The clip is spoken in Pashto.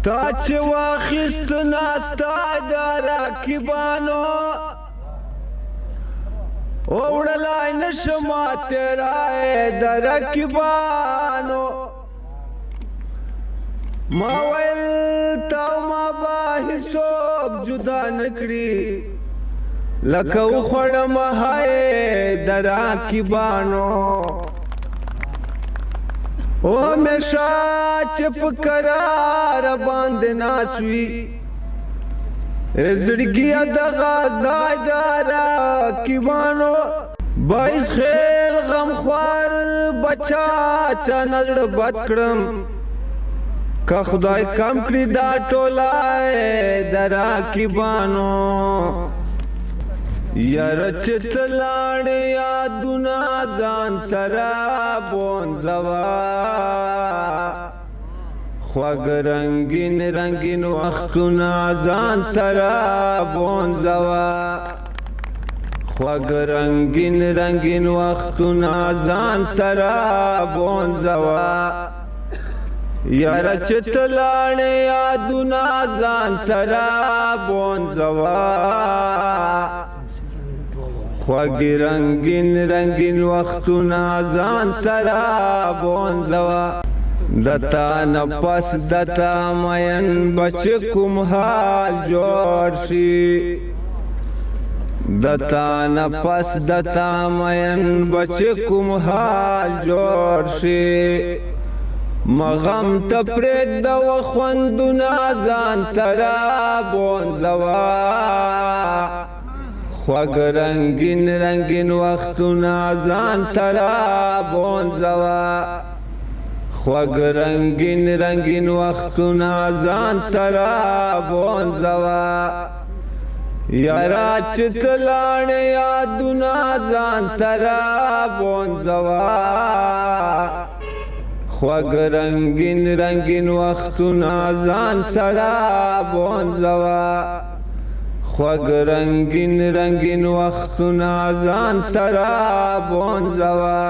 تا چې واخیست ناستا د راکبانو وړلای نشم تیرای د رکبانو ما ویل تا ما به هیڅوک جدا نکړي لکه وخوړم های د راکبانو او همیشه چې په قرار باندې ناست وي زړګیه دغه ځای د راکبانو باعث خیر غمخوار بچا چا نظر بد کړم که خدای کم کړي دا ټولای د راکبانو یاره چې ته لاړې یادونه ځان سره بونځوه خوږ رنګین رنګین وختونه ځان سره بونځوه خوږ رنګین رنګین وختونه ځان سره بونځوه یاره چې ته لاړې یادونه ځان سره بونځوه خوږ رنګین رنګین وختونه ځان سره بونځوه دتا نفس دتا مین بچ کوم حال جوړ شي دتا نفس دتا مین بچ کوم حال جوړ شي مغم ته پرېږده وخوندونه ځان سره بونځوه خوږ رنګین رنګین وختونه ځان سره بونځوه خوږ رنګین رنګین وختونه ځان سره بونځوه یاره چې ته لاړې یادونه ځان سره بونځوه خوږ رنګین رنګین وختونه ځان سره بونځوه خوږ رنګین رنګین وختونه ځان سره بونځوه